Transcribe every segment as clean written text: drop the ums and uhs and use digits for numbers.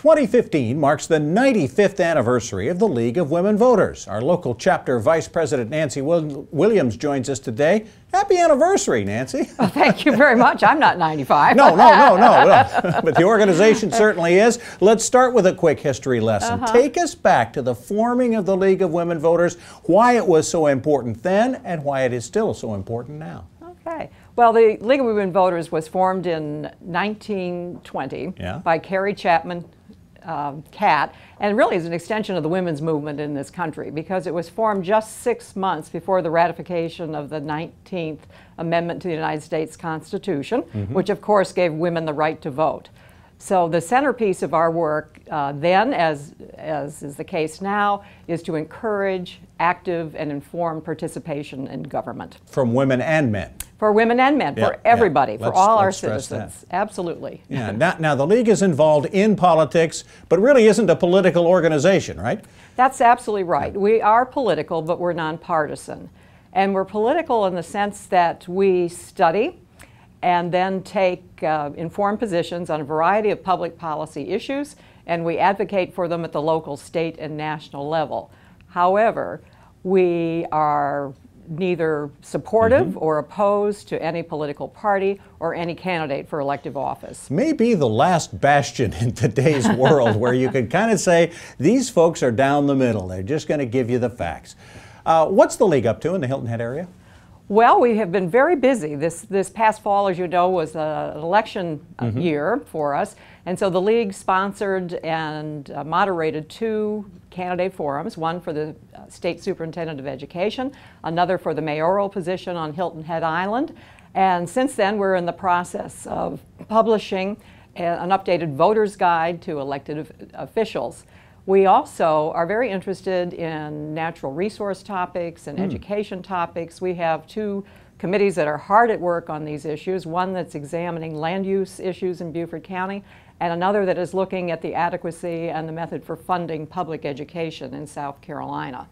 2015 marks the 95th anniversary of the League of Women Voters. Our local chapter Vice President Nancy Williams joins us today. Happy anniversary, Nancy. Well, thank you very much. I'm not 95. No. But the organization certainly is. Let's start with a quick history lesson. Take us back to the forming of the League of Women Voters, why it was so important then and why it is still so important now. Okay. Well, the League of Women Voters was formed in 1920 by Carrie Chapman Catt, and really is an extension of the women's movement in this country because it was formed just 6 months before the ratification of the 19th Amendment to the United States Constitution, which of course gave women the right to vote. So the centerpiece of our work then, as is the case now, is to encourage active and informed participation in government. From women and men. For women and men, for everybody, for all our citizens. Absolutely. Yeah. Now, the League is involved in politics, but really isn't a political organization, right? That's absolutely right. We are political, but we're nonpartisan. And we're political in the sense that we study and then take informed positions on a variety of public policy issues, and we advocate for them at the local, state, and national level. However, we are neither supportive or opposed to any political party or any candidate for elective office. Maybe the last bastion in today's world where you could kind of say, these folks are down the middle. They're just going to give you the facts. What's the League up to in the Hilton Head area? Well, we have been very busy. This past fall, as you know, was an election year for us. And so the League sponsored and moderated 2 candidate forums, one for the State Superintendent of Education, another for the mayoral position on Hilton Head Island. And since then, we're in the process of publishing an updated voter's guide to elected officials. We also are very interested in natural resource topics and education topics. We have 2 committees that are hard at work on these issues, one that's examining land use issues in Beaufort County, and another that is looking at the adequacy and the method for funding public education in South Carolina.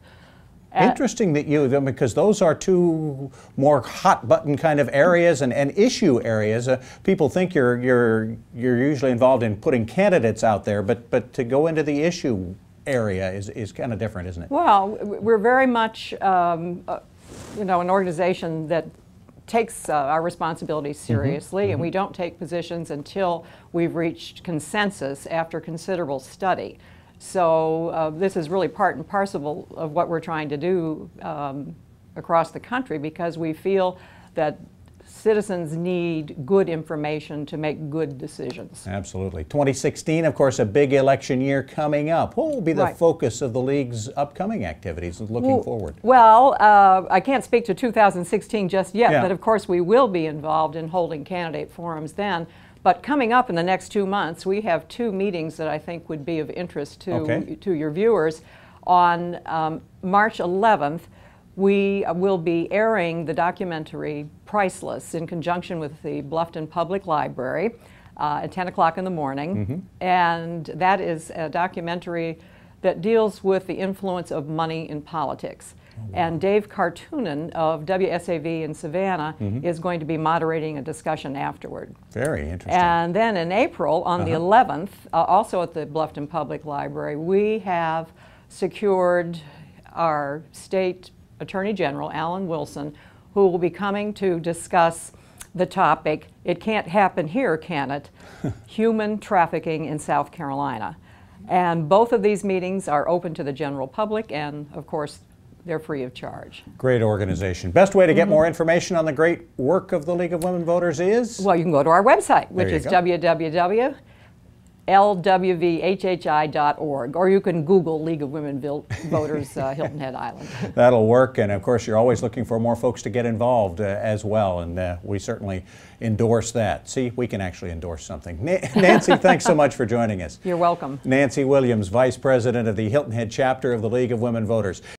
Interesting that because those are 2 more hot button kind of areas and issue areas. People think you're usually involved in putting candidates out there, but to go into the issue area is kind of different, isn't it? Well, we're very much an organization that takes our responsibilities seriously, and we don't take positions until we've reached consensus after considerable study. So this is really part and parcel of what we're trying to do across the country, because we feel that citizens need good information to make good decisions. Absolutely. 2016, of course, a big election year coming up. What will be the focus of the League's upcoming activities looking forward? Well, I can't speak to 2016 just yet, but of course we will be involved in holding candidate forums then. But coming up in the next 2 months, we have 2 meetings that I think would be of interest to your viewers. On March 11th, we will be airing the documentary Priceless in conjunction with the Bluffton Public Library at 10 o'clock in the morning. And that is a documentary that deals with the influence of money in politics. And Dave Cartoonan of WSAV in Savannah is going to be moderating a discussion afterward. Very interesting. And then in April, on the 11th, also at the Bluffton Public Library, we have secured our State Attorney General, Alan Wilson, who will be coming to discuss the topic, "It Can't Happen Here, Can It?" Human trafficking in South Carolina. And both of these meetings are open to the general public, and of course, they're free of charge. Great organization. Best way to get more information on the great work of the League of Women Voters is? Well, you can go to our website, which is www.lwhhi.org, or you can Google League of Women Voters Hilton Head Island. That'll work, and of course you're always looking for more folks to get involved as well, and we certainly endorse that. See, we can actually endorse something. Nancy, thanks so much for joining us. You're welcome. Nancy Williams, Vice President of the Hilton Head chapter of the League of Women Voters.